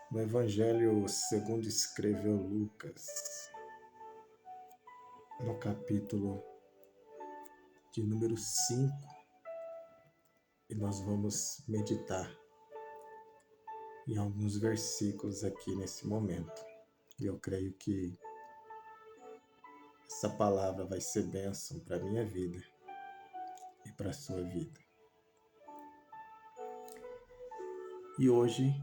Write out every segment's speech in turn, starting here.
No Evangelho segundo escreveu Lucas, no capítulo de número 5, e nós vamos meditar em alguns versículos aqui nesse momento. E eu creio que essa palavra vai ser bênção para a minha vida e para a sua vida. E hoje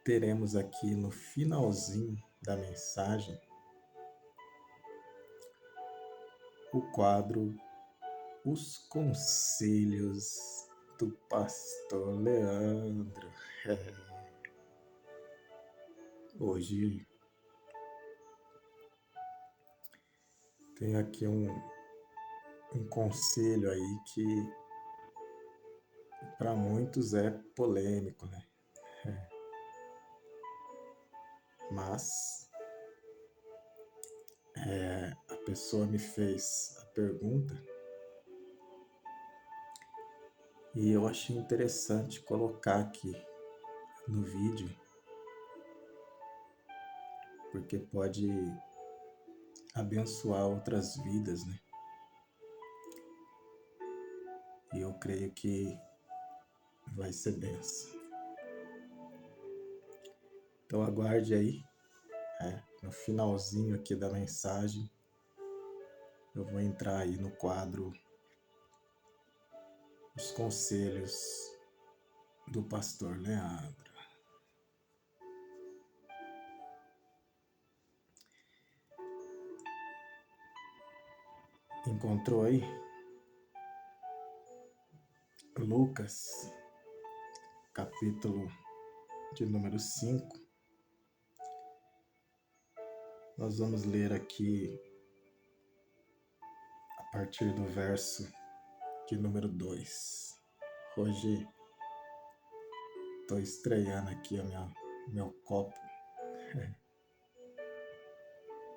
teremos aqui no finalzinho da mensagem o quadro Os Conselhos do Pastor Leandro. Hoje tem aqui um conselho aí que para muitos é polêmico, né? Mas a pessoa me fez a pergunta e eu achei interessante colocar aqui no vídeo, porque pode abençoar outras vidas, né? E eu creio que vai ser benção. Então aguarde aí, no finalzinho aqui da mensagem, eu vou entrar aí no quadro Os Conselhos do Pastor Leandro. Encontrou aí? Lucas, capítulo de número 5. Nós vamos ler aqui a partir do verso de número 2. Hoje estou estreando aqui meu copo.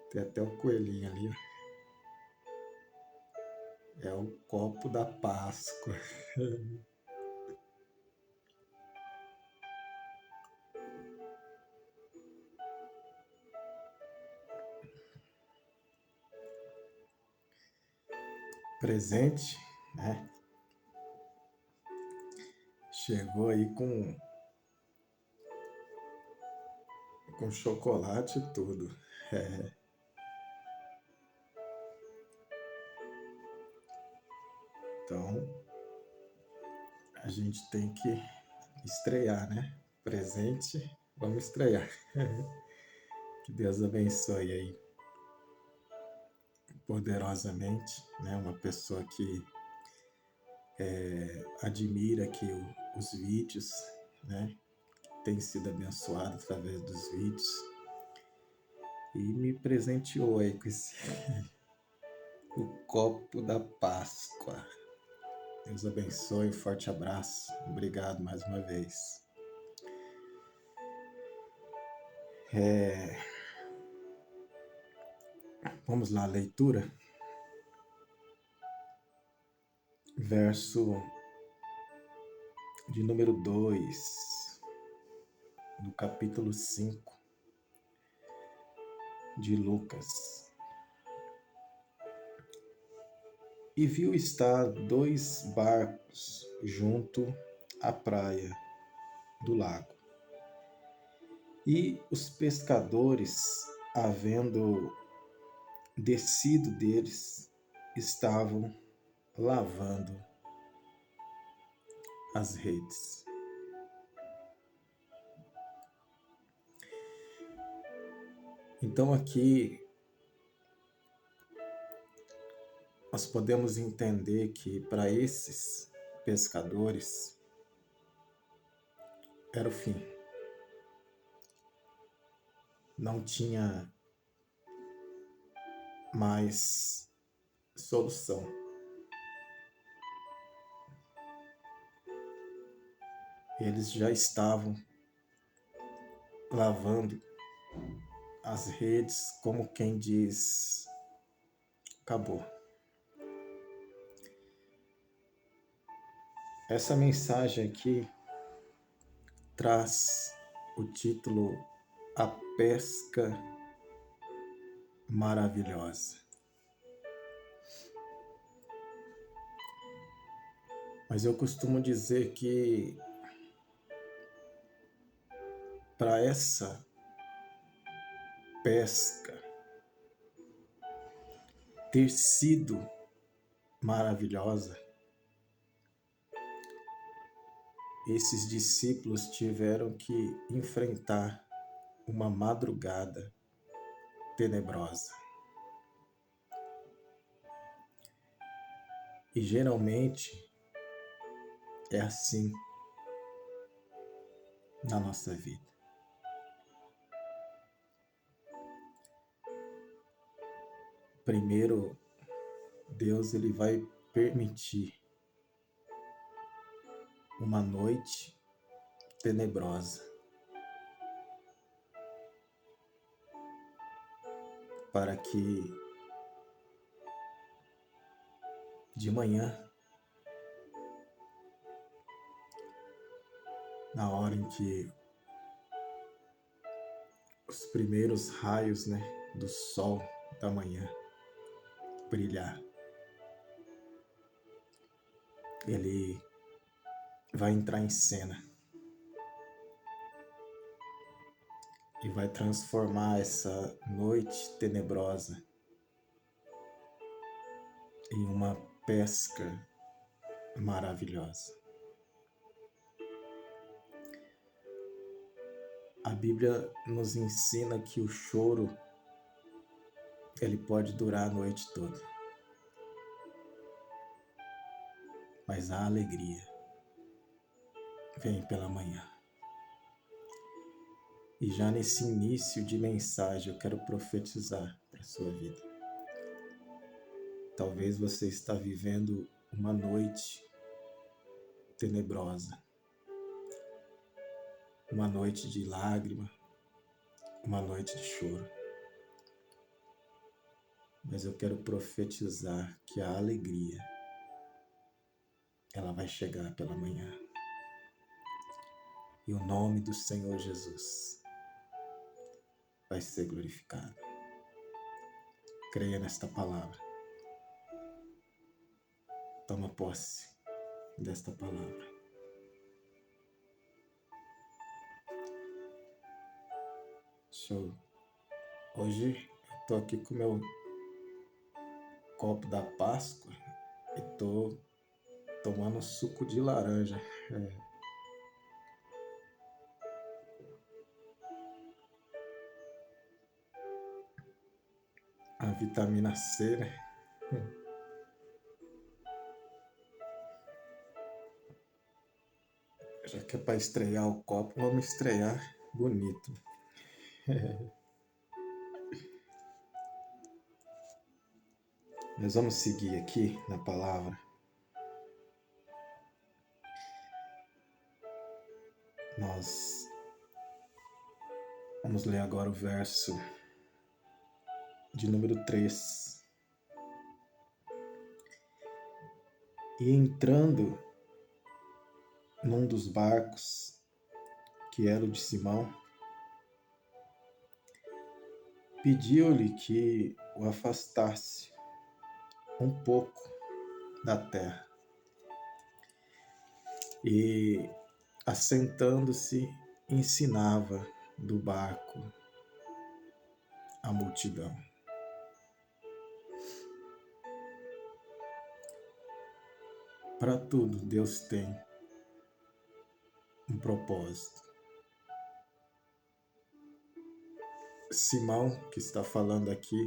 Tem até o coelhinho ali, ó. É o copo da Páscoa. Presente, né? Chegou aí com chocolate e tudo. Então, a gente tem que estrear, né? Presente, vamos estrear. Que Deus abençoe aí poderosamente, né? Uma pessoa que admira aqui os vídeos, né? Tem sido abençoado através dos vídeos e me presenteou aí com esse o copo da Páscoa. Deus abençoe, forte abraço, obrigado mais uma vez. Vamos lá, leitura. Verso de número 2, do capítulo 5 de Lucas. E viu estar 2 barcos junto à praia do lago. E os pescadores, havendo descido deles, estavam lavando as redes. Então aqui nós podemos entender que para esses pescadores era o fim. Não tinha mais solução. Eles já estavam lavando as redes, como quem diz, acabou. Essa mensagem aqui traz o título A Pesca Maravilhosa. Mas eu costumo dizer que para essa pesca ter sido maravilhosa, esses discípulos tiveram que enfrentar uma madrugada tenebrosa. E geralmente é assim na nossa vida. Primeiro, Deus ele vai permitir uma noite tenebrosa para que de manhã, na hora em que os primeiros raios, do sol da manhã brilhar, ele vai entrar em cena e vai transformar essa noite tenebrosa em uma pesca maravilhosa. A Bíblia nos ensina que o choro ele pode durar a noite toda, mas a alegria vem pela manhã. E já nesse início de mensagem eu quero profetizar para a sua vida. Talvez você está vivendo uma noite tenebrosa, uma noite de lágrima, uma noite de choro. Mas eu quero profetizar que a alegria, ela vai chegar pela manhã. E o nome do Senhor Jesus vai ser glorificado. Creia nesta palavra. Toma posse desta palavra. Show. Hoje eu tô aqui com o meu copo da Páscoa e tô tomando suco de laranja. A vitamina C, Já que é para estrear o copo, vamos estrear bonito. Nós vamos seguir aqui na palavra. Nós vamos ler agora o verso de número 3. E entrando num dos barcos, que era o de Simão, pediu-lhe que o afastasse um pouco da terra. E, assentando-se, ensinava do barco a multidão. Para tudo, Deus tem um propósito. Simão, que está falando aqui,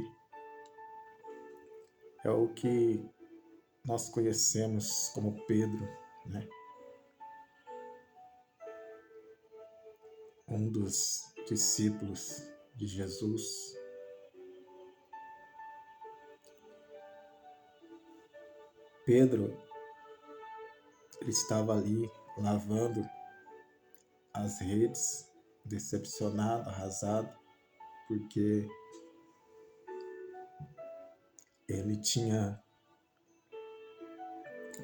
é o que nós conhecemos como Pedro, Um dos discípulos de Jesus. Pedro, ele estava ali lavando as redes, decepcionado, arrasado, porque ele tinha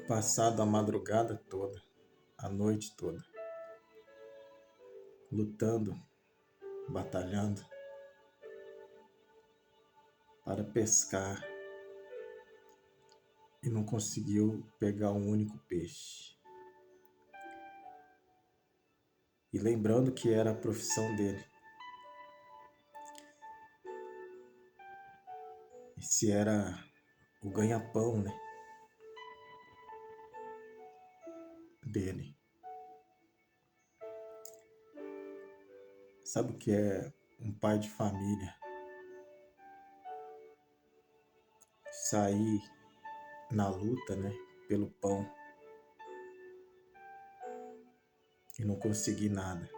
passado a madrugada toda, a noite toda, lutando, batalhando para pescar e não conseguiu pegar um único peixe. E lembrando que era a profissão dele. Esse era o ganha-pão, né, dele. Sabe o que é um pai de família sair na luta, né, pelo pão e não conseguir nada?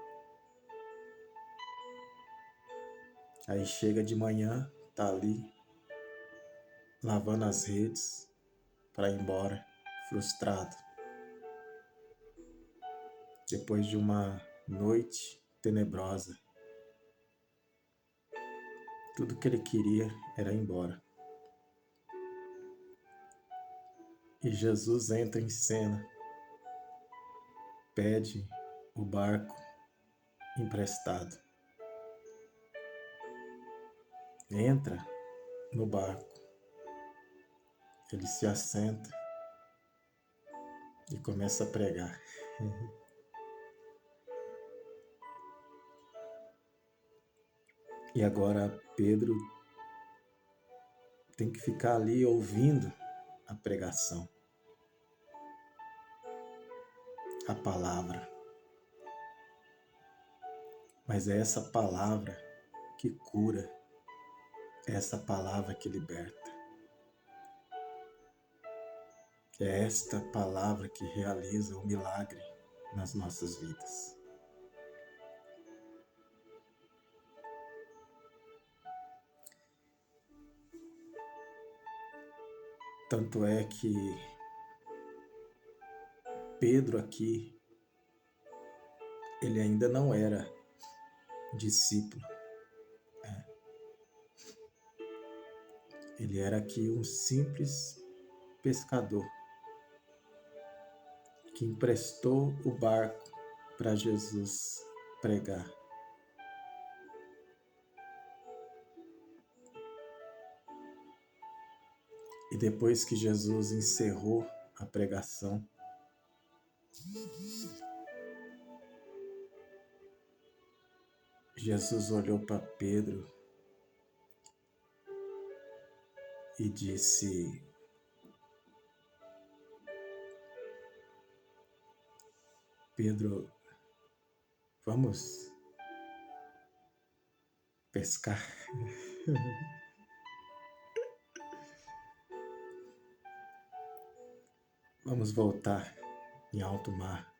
Aí chega de manhã, tá ali lavando as redes para ir embora, frustrado. Depois de uma noite tenebrosa, tudo que ele queria era ir embora. E Jesus entra em cena, pede o barco emprestado. Entra no barco, ele se assenta e começa a pregar. E agora Pedro tem que ficar ali ouvindo a pregação, a palavra. Mas é essa palavra que cura, é essa palavra que liberta. É esta palavra que realiza o milagre nas nossas vidas. Tanto é que Pedro aqui, ele ainda não era discípulo. Ele era aqui um simples pescador que emprestou o barco para Jesus pregar. E depois que Jesus encerrou a pregação, Jesus olhou para Pedro e disse: Pedro, vamos pescar? Vamos voltar em alto mar.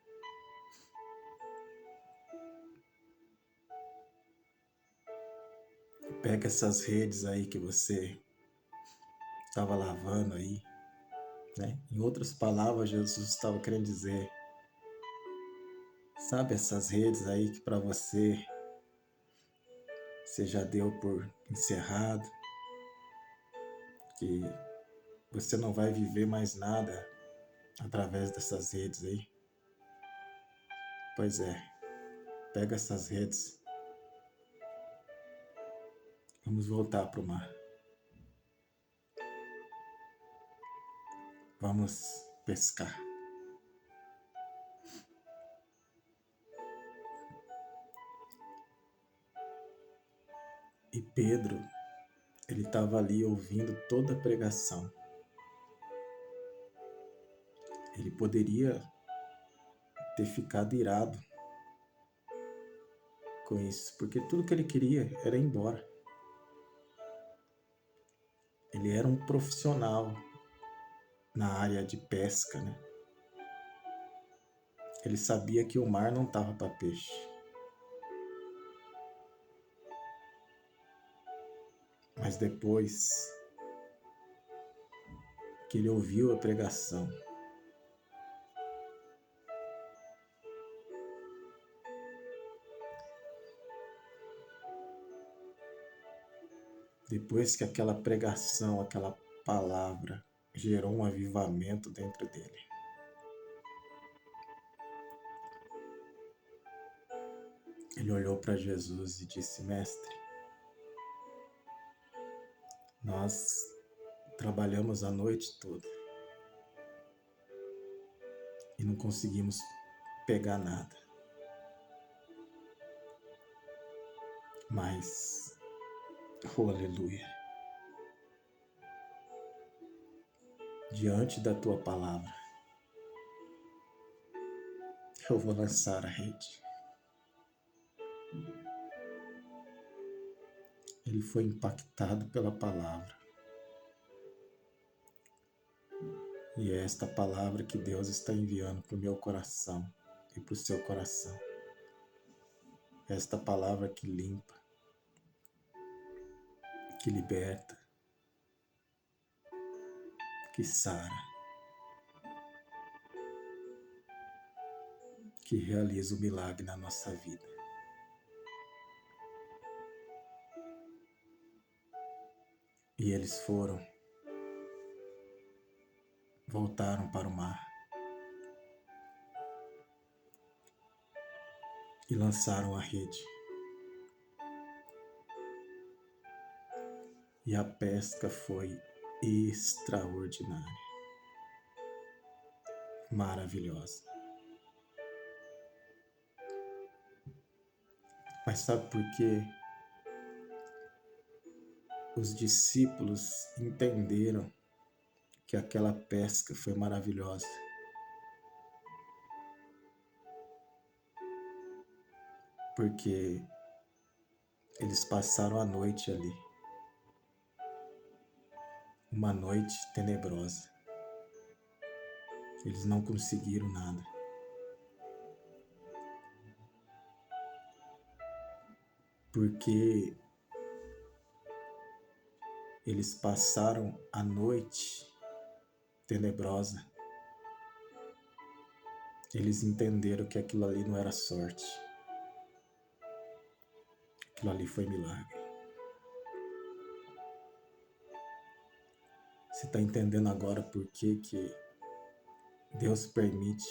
Pega essas redes aí que você estava lavando aí, né? Em outras palavras, Jesus estava querendo dizer, sabe essas redes aí que para você já deu por encerrado, que você não vai viver mais nada através dessas redes aí? Pois é, pega essas redes, vamos voltar para o mar. Vamos pescar. E Pedro, ele estava ali ouvindo toda a pregação. Ele poderia ter ficado irado com isso, porque tudo que ele queria era ir embora. Ele era um profissional na área de pesca, né? Ele sabia que o mar não estava para peixe. Mas depois que ele ouviu a pregação, depois que aquela pregação, aquela palavra gerou um avivamento dentro dele, Ele olhou para Jesus e disse: Mestre, nós trabalhamos a noite toda e não conseguimos pegar nada. Mas, oh aleluia, diante da tua palavra, eu vou lançar a rede. Ele foi impactado pela palavra. E é esta palavra que Deus está enviando para o meu coração e para o seu coração. Esta palavra que limpa, que liberta, que sara, que realiza o milagre na nossa vida. E eles voltaram para o mar e lançaram a rede. E a pesca foi extraordinária, maravilhosa. Mas sabe por quê? Os discípulos entenderam que aquela pesca foi maravilhosa. Porque eles passaram a noite ali. Uma noite tenebrosa. Eles não conseguiram nada. Porque eles passaram a noite tenebrosa. Eles entenderam que aquilo ali não era sorte. Aquilo ali foi milagre. Você está entendendo agora por que Deus permite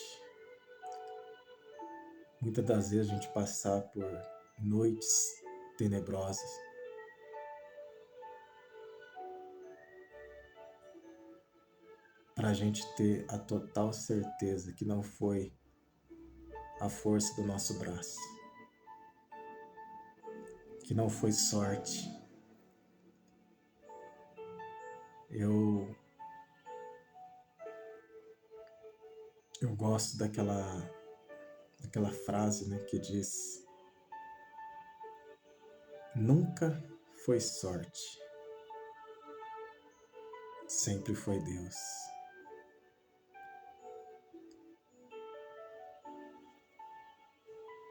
muitas das vezes a gente passar por noites tenebrosas? Para a gente ter a total certeza que não foi a força do nosso braço, que não foi sorte. Eu gosto daquela frase, né, que diz: nunca foi sorte, sempre foi Deus.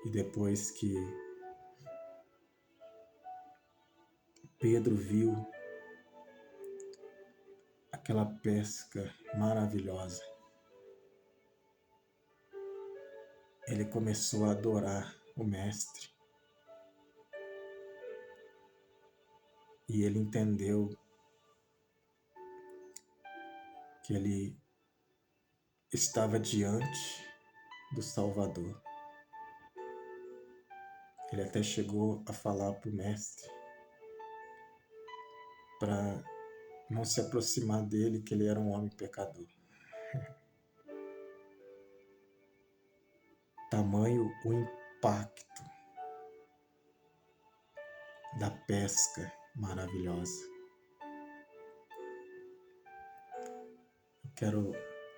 E depois que Pedro viu aquela pesca maravilhosa, ele começou a adorar o Mestre. E ele entendeu que ele estava diante do Salvador. Ele até chegou a falar para o Mestre para não se aproximar dele, que ele era um homem pecador. Tamanho o impacto da pesca maravilhosa. Eu quero,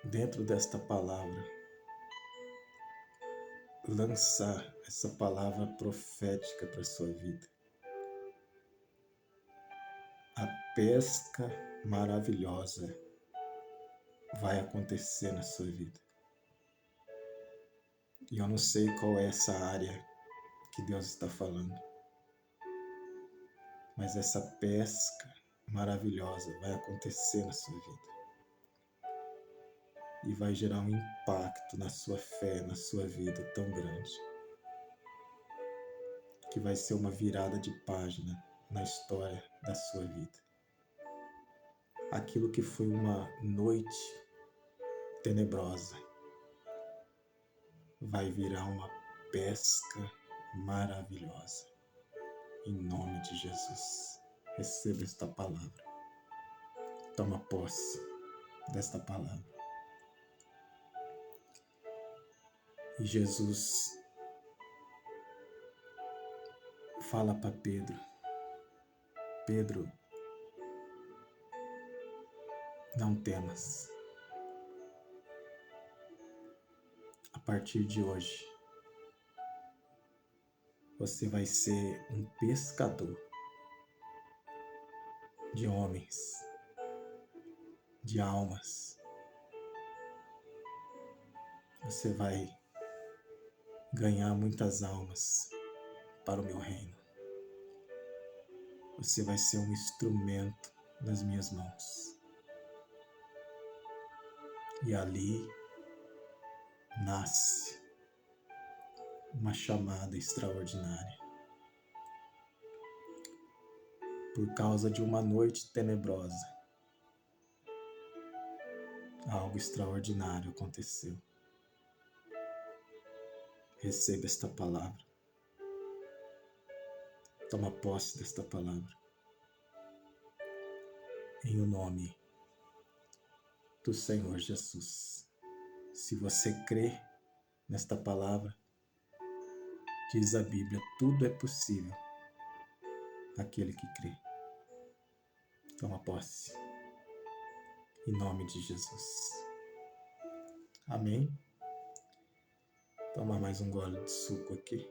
dentro desta palavra, lançar essa palavra profética para a sua vida. A pesca maravilhosa vai acontecer na sua vida. E eu não sei qual é essa área que Deus está falando, mas essa pesca maravilhosa vai acontecer na sua vida. E vai gerar um impacto na sua fé, na sua vida tão grande, que vai ser uma virada de página na história da sua vida. Aquilo que foi uma noite tenebrosa vai virar uma pesca maravilhosa. Em nome de Jesus, receba esta palavra. Toma posse desta palavra. E Jesus fala para Pedro: Pedro, não temas. A partir de hoje, você vai ser um pescador de homens, de almas. Você vai ganhar muitas almas para o meu reino. Você vai ser um instrumento nas minhas mãos. E ali nasce uma chamada extraordinária. Por causa de uma noite tenebrosa, algo extraordinário aconteceu. Receba esta palavra. Toma posse desta palavra. Em o nome do Senhor Jesus. Se você crê nesta palavra, diz a Bíblia, tudo é possível àquele que crê. Toma posse. Em nome de Jesus. Amém? Toma mais um gole de suco aqui.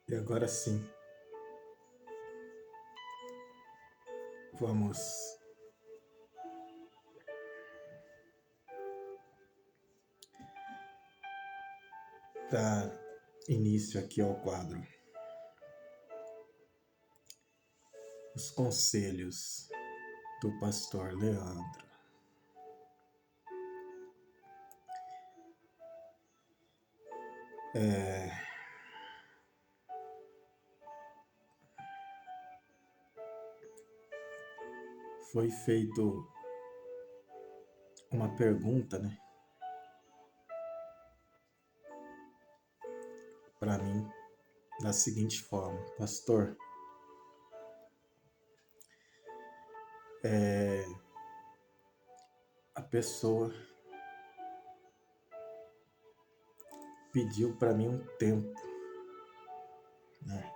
E agora sim, vamos dar início aqui ao quadro. Os conselhos do pastor Leandro. Foi feito uma pergunta, né, para mim, da seguinte forma: pastor, a pessoa pediu para mim um tempo, né?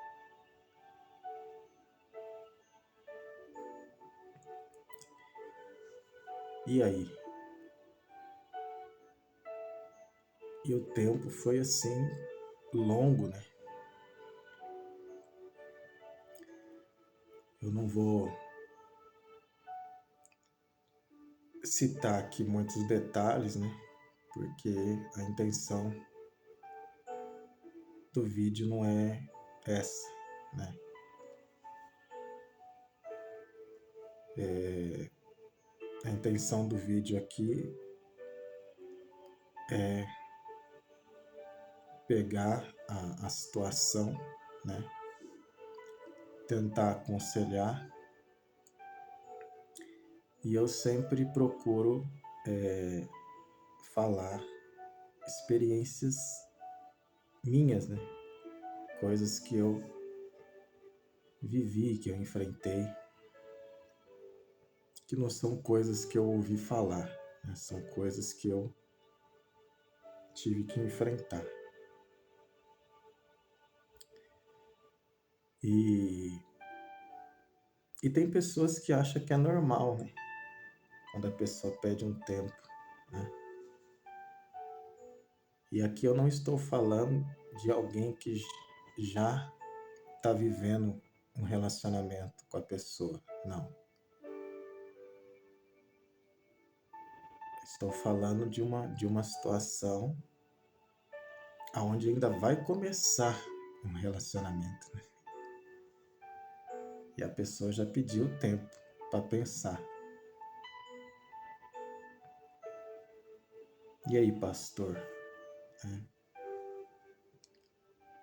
E aí? E o tempo foi assim, longo, né? Eu não vou citar aqui muitos detalhes, né? Porque a intenção do vídeo não é essa, né? A intenção do vídeo aqui é pegar a situação, né? Tentar aconselhar. E eu sempre procuro falar experiências minhas, né? Coisas que eu vivi, que eu enfrentei, que não são coisas que eu ouvi falar, né? São coisas que eu tive que enfrentar. E tem pessoas que acham que é normal, né? Quando a pessoa pede um tempo, né? E aqui eu não estou falando de alguém que já está vivendo um relacionamento com a pessoa, não. Estou falando de uma situação onde ainda vai começar um relacionamento, né? E a pessoa já pediu tempo para pensar. E aí, pastor?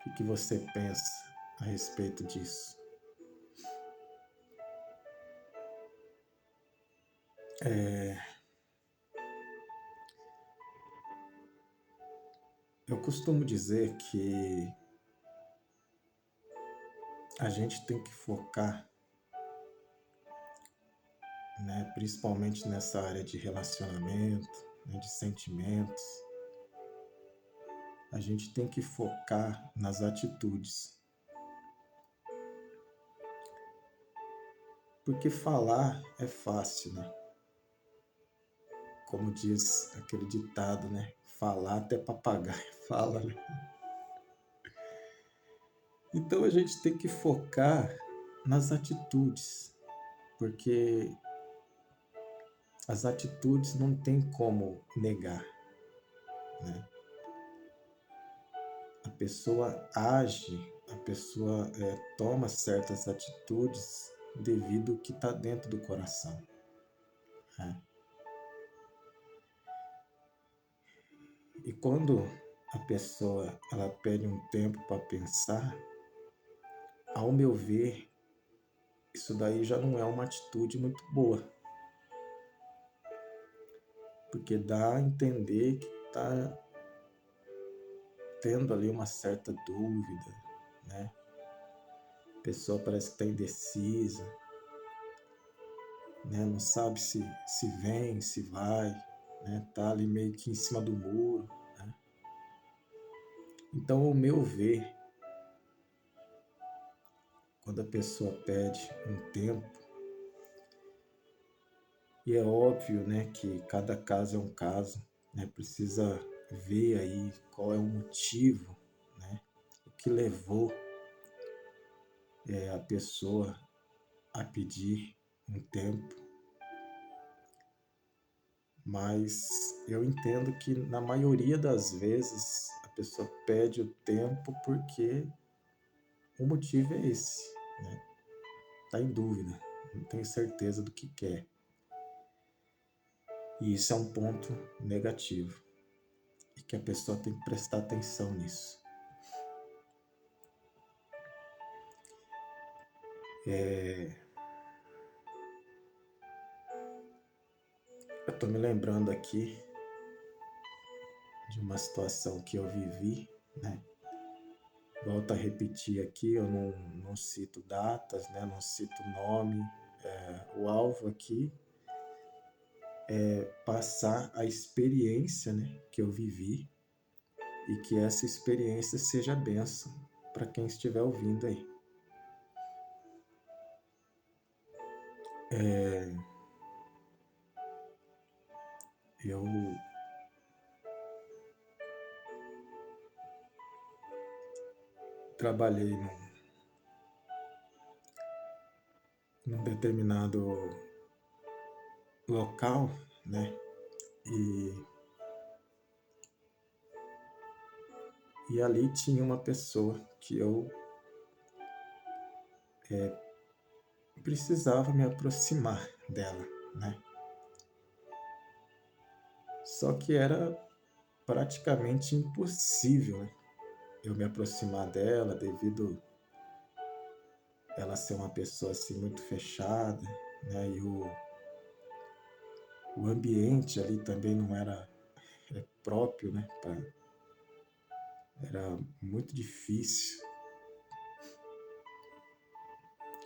O que você pensa a respeito disso? É, eu costumo dizer que a gente tem que focar, né, principalmente nessa área de relacionamento, né, de sentimentos, a gente tem que focar nas atitudes. Porque falar é fácil, né? Como diz aquele ditado, né? Falar até papagaio fala, né? Então a gente tem que focar nas atitudes, porque as atitudes não tem como negar, né? A pessoa age, a pessoa toma certas atitudes devido ao que está dentro do coração, né? E quando a pessoa ela pede um tempo para pensar, ao meu ver, isso daí já não é uma atitude muito boa, porque dá a entender que está tendo ali uma certa dúvida, né? A pessoa parece que está indecisa, né? Não sabe se vem, se vai, né? Tá ali meio que em cima do muro, né? Então, ao meu ver, quando a pessoa pede um tempo, e é óbvio, né, que cada caso é um caso, né? Precisa ver aí qual é o motivo, né? O que levou a pessoa a pedir um tempo, mas eu entendo que na maioria das vezes a pessoa pede o tempo porque o motivo é esse, né? Tá em dúvida, não tem certeza do que quer. E isso é um ponto negativo e que a pessoa tem que prestar atenção nisso. Eu estou me lembrando aqui de uma situação que eu vivi, né? Volto a repetir aqui, eu não cito datas, né? Não cito nome. O alvo aqui é passar a experiência, né, que eu vivi e que essa experiência seja bênção para quem estiver ouvindo aí. Eu trabalhei num determinado local, né? E ali tinha uma pessoa que eu precisava me aproximar dela, né? Só que era praticamente impossível, né, eu me aproximar dela devido ela ser uma pessoa assim muito fechada, né? E o ambiente ali também não era próprio, né? Era muito difícil.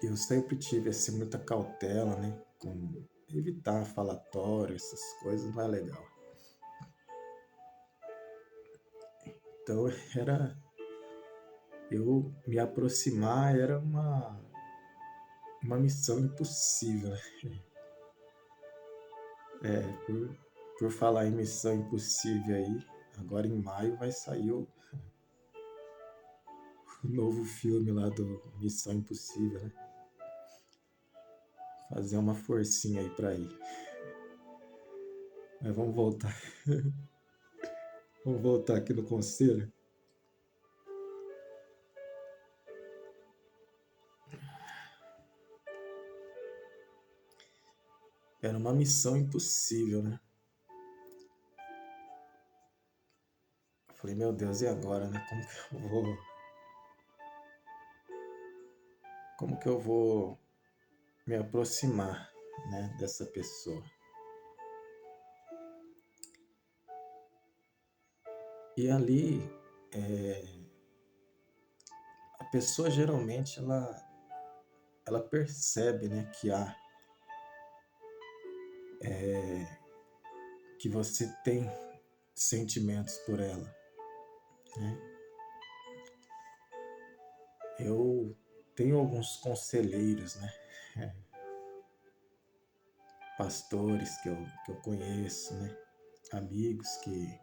Eu sempre tive assim muita cautela, né? Com evitar falatório, essas coisas não é legal. Então era eu me aproximar era uma missão impossível, né? Por falar em missão impossível aí, agora em maio vai sair o novo filme lá do Missão Impossível, né? Fazer uma forcinha aí pra ir. Mas vamos voltar. Vamos voltar aqui no conselho. Era uma missão impossível, né? Eu falei, meu Deus, e agora, né? Como que eu vou me aproximar, né, dessa pessoa? E ali, a pessoa geralmente ela percebe, né, que você tem sentimentos por ela, né? Eu tenho alguns conselheiros, né, pastores que eu conheço, né, amigos que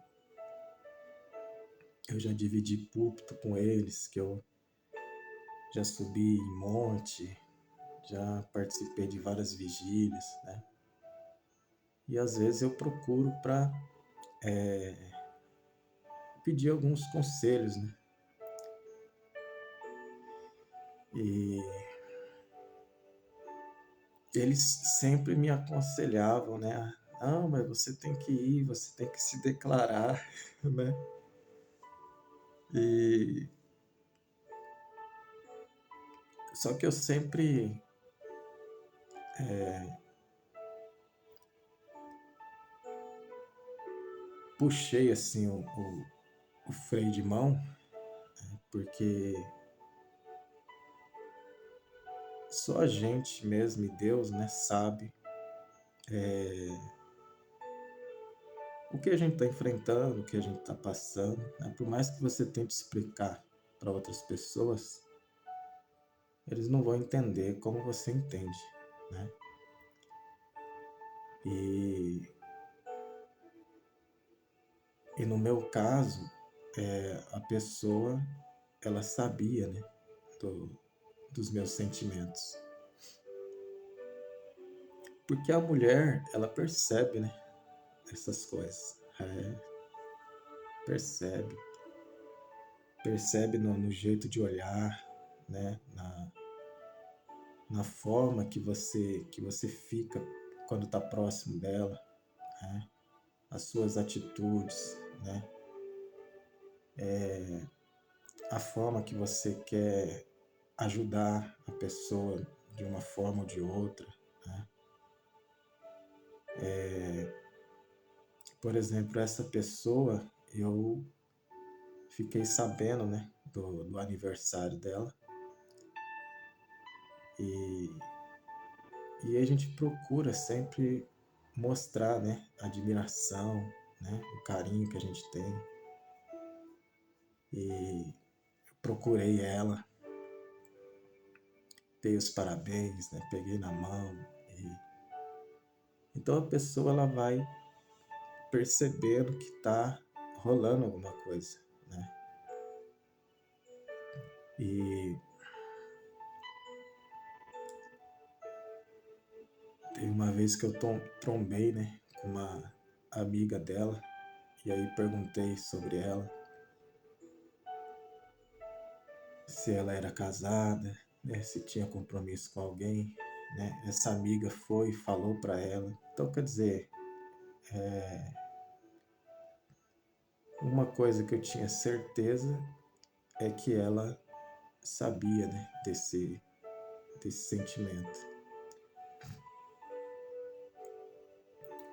eu já dividi púlpito com eles, que eu já subi em monte, já participei de várias vigílias, né? E às vezes eu procuro para pedir alguns conselhos, né? E eles sempre me aconselhavam, né? Não, mas você tem que ir, você tem que se declarar, né? E só que eu sempre puxei assim o freio de mão, porque só a gente mesmo e Deus, né, sabe o que a gente está enfrentando, o que a gente está passando, né? Por mais que você tente explicar para outras pessoas, eles não vão entender como você entende, né? E, e no meu caso, a pessoa, ela sabia, né, do, dos meus sentimentos. Porque a mulher, ela percebe, né, essas coisas. Percebe. Percebe no jeito de olhar, né, na forma que você fica quando está próximo dela, né? As suas atitudes, né? A forma que você quer ajudar a pessoa de uma forma ou de outra, né? Por exemplo, essa pessoa, eu fiquei sabendo, né, do aniversário dela e, e a gente procura sempre mostrar, né, a admiração, né, o carinho que a gente tem. E procurei ela, dei os parabéns, né? Peguei na mão. Então a pessoa ela vai percebendo que está rolando alguma coisa, né? E teve uma vez que eu trombei, né, com uma amiga dela e aí perguntei sobre ela, se ela era casada, né, se tinha compromisso com alguém, né? Essa amiga foi e falou para ela. Então quer dizer, uma coisa que eu tinha certeza é que ela sabia, né, desse sentimento.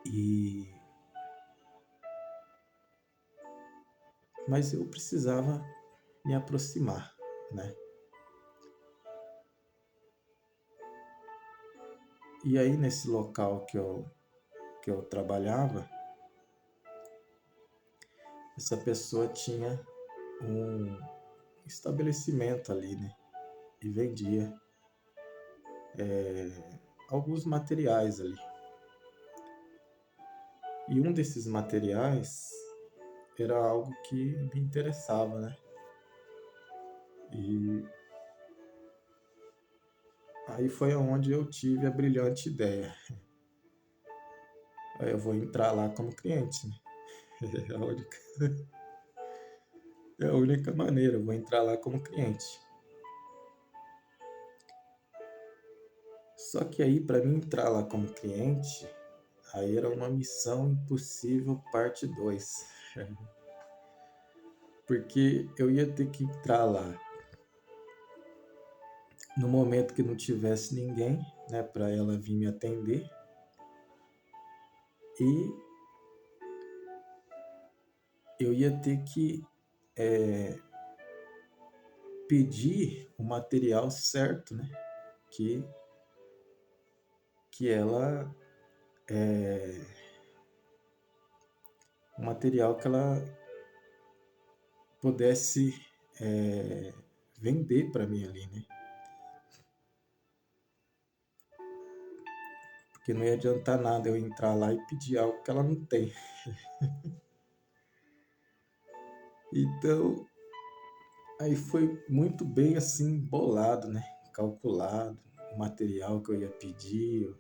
E mas eu precisava me aproximar, né? E aí nesse local que eu trabalhava, essa pessoa tinha um estabelecimento ali, né? E vendia alguns materiais ali. E um desses materiais era algo que me interessava, né? E aí foi onde eu tive a brilhante ideia. Aí eu vou entrar lá como cliente, né? É a única maneira, eu vou entrar lá como cliente. Só que aí, para mim entrar lá como cliente, aí era uma missão impossível parte 2. Porque eu ia ter que entrar lá no momento que não tivesse ninguém, né, para ela vir me atender. E eu ia ter que pedir o material certo, né? Que, que ela, o material que ela pudesse é, vender para mim ali, né? Porque não ia adiantar nada eu entrar lá e pedir algo que ela não tem. Então, aí foi muito bem assim bolado, né? Calculado, o material que eu ia pedir,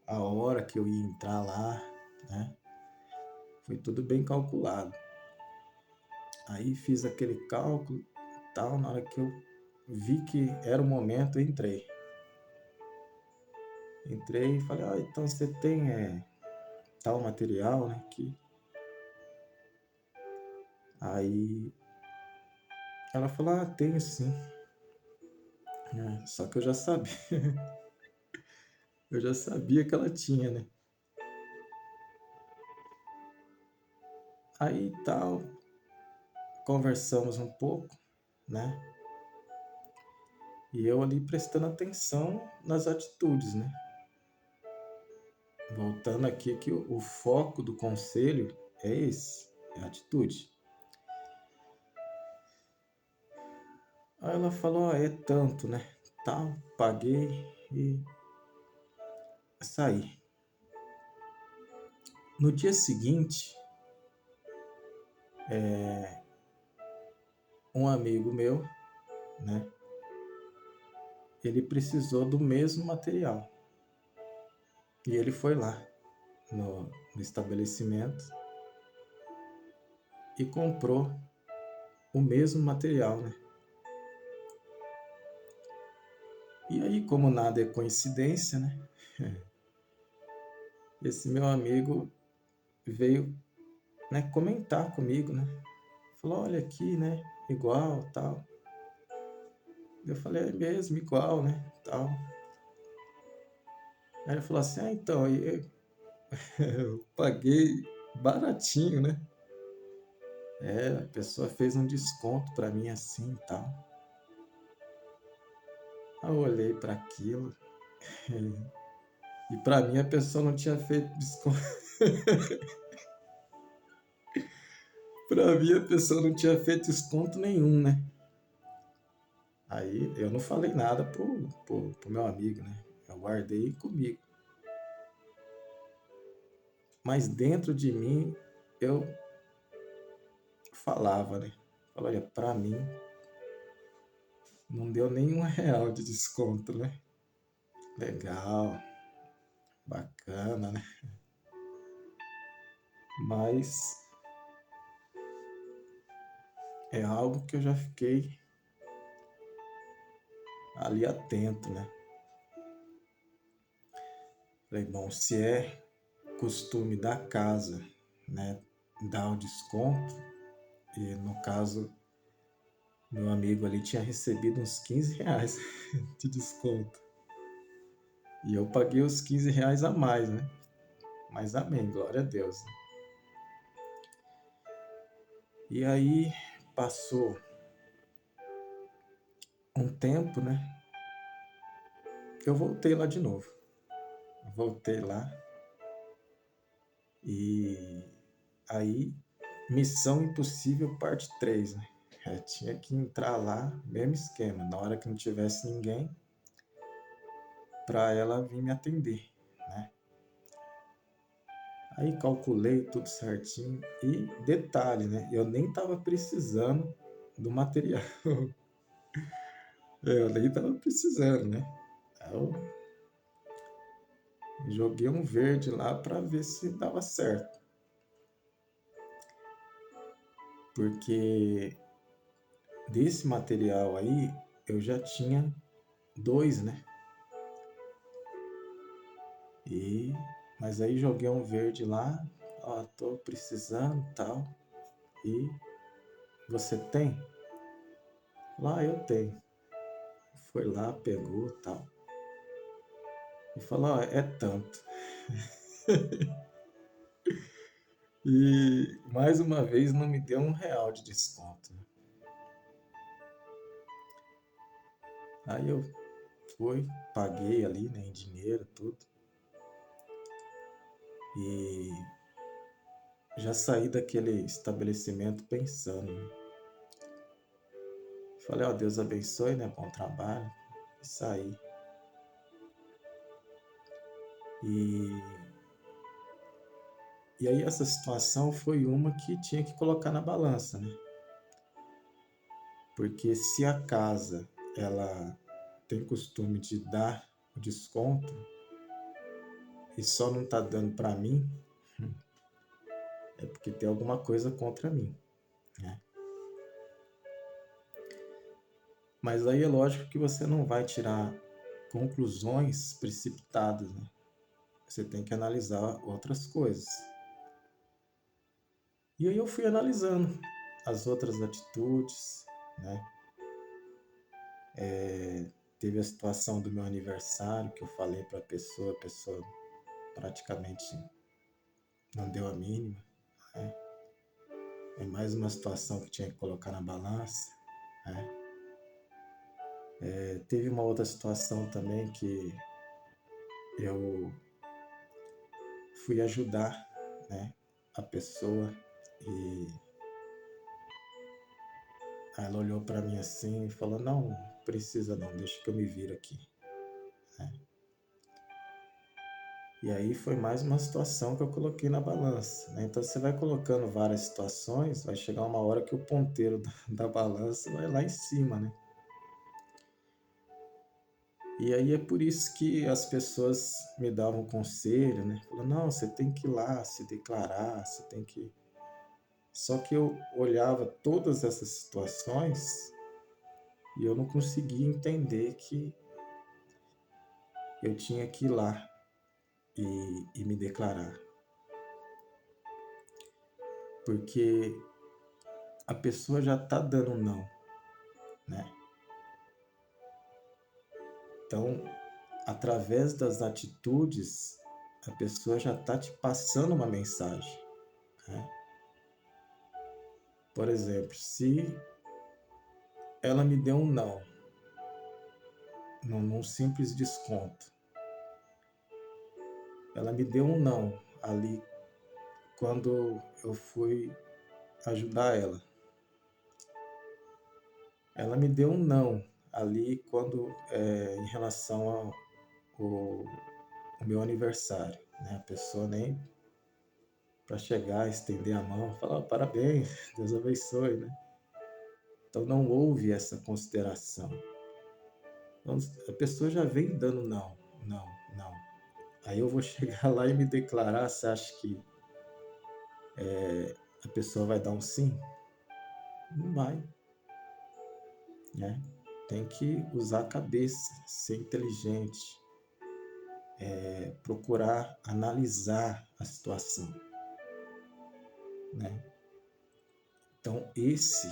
a hora que eu ia entrar lá, né? Foi tudo bem calculado. Aí fiz aquele cálculo e tal, na hora que eu vi que era o momento, eu entrei. Entrei e falei, ah, então você tem tal material, né? Que... Aí ela falou, ah, tenho sim. Só que eu já sabia, eu já sabia que ela tinha, né? Aí tal, conversamos um pouco, né? E eu ali prestando atenção nas atitudes, né? Voltando aqui que o foco do conselho é esse, é a atitude. Aí ela falou, é tanto, né? Tal, paguei e saí. No dia seguinte, um amigo meu, né? Ele precisou do mesmo material. E ele foi lá no estabelecimento e comprou o mesmo material, né? E aí, como nada é coincidência, né? Esse meu amigo veio, né, comentar comigo, né? Falou, olha aqui, né? Igual, tal. Eu falei, é mesmo, igual, né? Tal. Aí ele falou assim, ah, então, eu paguei baratinho, né? A pessoa fez um desconto pra mim assim e tal. Aí eu olhei para aquilo e pra mim a pessoa não tinha feito desconto. Pra mim a pessoa não tinha feito desconto nenhum, né? Aí eu não falei nada pro meu amigo, né? Eu guardei comigo. Mas dentro de mim eu falava, né? Falei, olha, pra mim não deu nem R$ 1 de desconto, né? Legal, bacana, né? Mas é algo que eu já fiquei ali atento, né? Falei, bom, se é costume da casa, né, dar o desconto, e no caso, meu amigo ali tinha recebido uns R$ 15 de desconto. E eu paguei os R$ 15 a mais, né? Mas amém, glória a Deus. E aí passou um tempo, né? Eu voltei lá de novo. Voltei lá e aí Missão Impossível parte 3, né? Tinha que entrar lá, mesmo esquema, na hora que não tivesse ninguém, para ela vir me atender, né? Aí calculei tudo certinho e detalhe, né? Eu nem tava precisando do material. Eu nem tava precisando, né? Eu joguei um verde lá para ver se dava certo. Porque desse material aí eu já tinha dois, né? Mas aí joguei um verde lá, ó, tô precisando, tal. E você tem? Lá eu tenho. Foi lá, pegou, tal. E falou, ó, é tanto. E mais uma vez não me deu R$ 1 de desconto, né? Aí eu fui, paguei ali, né, em dinheiro, tudo. E já saí daquele estabelecimento pensando, né? Falei, ó, Deus abençoe, né? Bom trabalho. E saí. E, e aí essa situação foi uma que tinha que colocar na balança, né? Porque se a casa, ela tem costume de dar o desconto e só não tá dando para mim, é porque tem alguma coisa contra mim, né? Mas aí é lógico que você não vai tirar conclusões precipitadas, né? Você tem que analisar outras coisas. E aí eu fui analisando as outras atitudes, né? Teve a situação do meu aniversário que eu falei para a pessoa praticamente não deu a mínima, né? É mais uma situação que tinha que colocar na balança, né? Teve uma outra situação também que eu fui ajudar, né, a pessoa e ela olhou para mim assim e falou: não, precisa não, deixa que eu me viro aqui, né? E aí foi mais uma situação que eu coloquei na balança, né? Então você vai colocando várias situações, vai chegar uma hora que o ponteiro da balança vai lá em cima, né? E aí é por isso que as pessoas me davam conselho, né? Falaram, não, você tem que ir lá se declarar, você tem que. Só que eu olhava todas essas situações e eu não conseguia entender que eu tinha que ir lá e me declarar. Porque a pessoa já está dando um não, né? Então, através das atitudes, a pessoa já está te passando uma mensagem, né? Por exemplo, se ela me deu um não, num simples desconto, ela me deu um não ali quando eu fui ajudar ela. Ela me deu um não ali quando, em relação ao meu aniversário, né? A pessoa nem para chegar, estender a mão, falar: "Oh, parabéns, Deus abençoe", né? Então não houve essa consideração. Então, a pessoa já vem dando não, não, não. Aí eu vou chegar lá e me declarar, você acha que a pessoa vai dar um sim? Não vai, né? Tem que usar a cabeça, ser inteligente, procurar analisar a situação, né? Então esse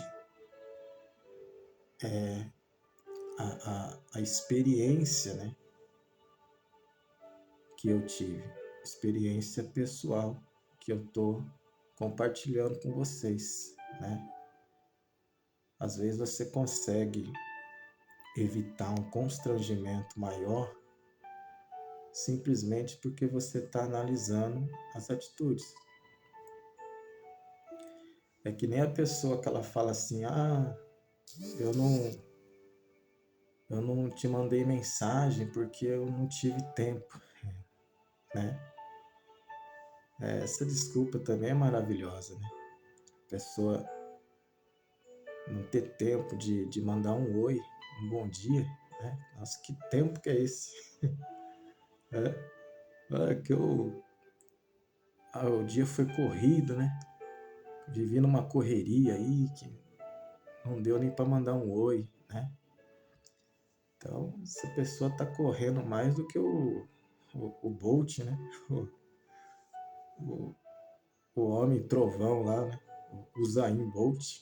é a experiência, né, que eu tive, experiência pessoal que eu estou compartilhando com vocês, né? Às vezes você consegue evitar um constrangimento maior simplesmente porque você está analisando as atitudes. É que nem a pessoa que ela fala assim, eu não, eu não te mandei mensagem porque eu não tive tempo, né? Essa desculpa também é maravilhosa, né? A pessoa não ter tempo de mandar um oi, um bom dia, né? Nossa, que tempo que é esse? Que o dia foi corrido, né? Vivi numa correria aí que não deu nem para mandar um oi, né? Então, essa pessoa está correndo mais do que o Bolt, né? O, o homem trovão lá, né? O Usain Bolt.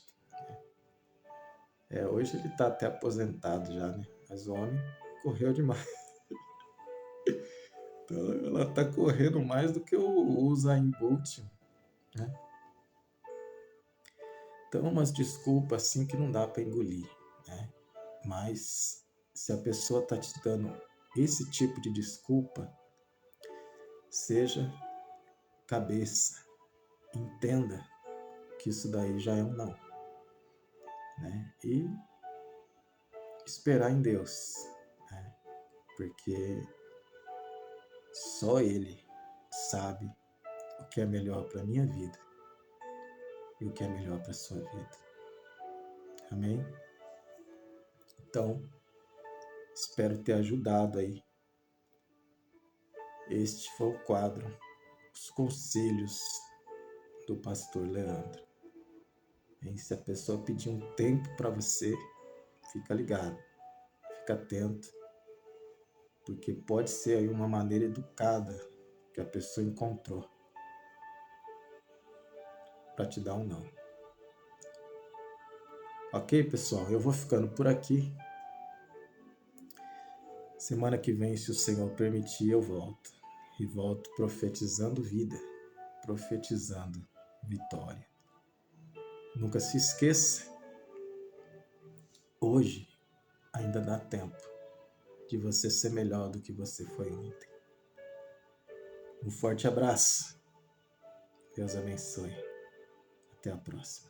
Hoje ele está até aposentado já, né? Mas o homem correu demais. Então, ela está correndo mais do que o Usain Bolt. né? Então, umas desculpas assim que não dá para engolir, né? Mas se a pessoa está te dando esse tipo de desculpa, seja cabeça, entenda que isso daí já é um não, né? E esperar em Deus, né? Porque só Ele sabe o que é melhor para a minha vida e o que é melhor para a sua vida. Amém? Então, espero ter ajudado aí. Este foi o quadro, os conselhos do pastor Leandro. E se a pessoa pedir um tempo para você, fica ligado, fica atento, porque pode ser aí uma maneira educada que a pessoa encontrou para te dar um não. Ok, pessoal? Eu vou ficando por aqui. Semana que vem, se o Senhor permitir, eu volto. E volto profetizando vida, profetizando vitória. Nunca se esqueça, hoje ainda dá tempo de você ser melhor do que você foi ontem. Um forte abraço. Deus abençoe. Até a próxima.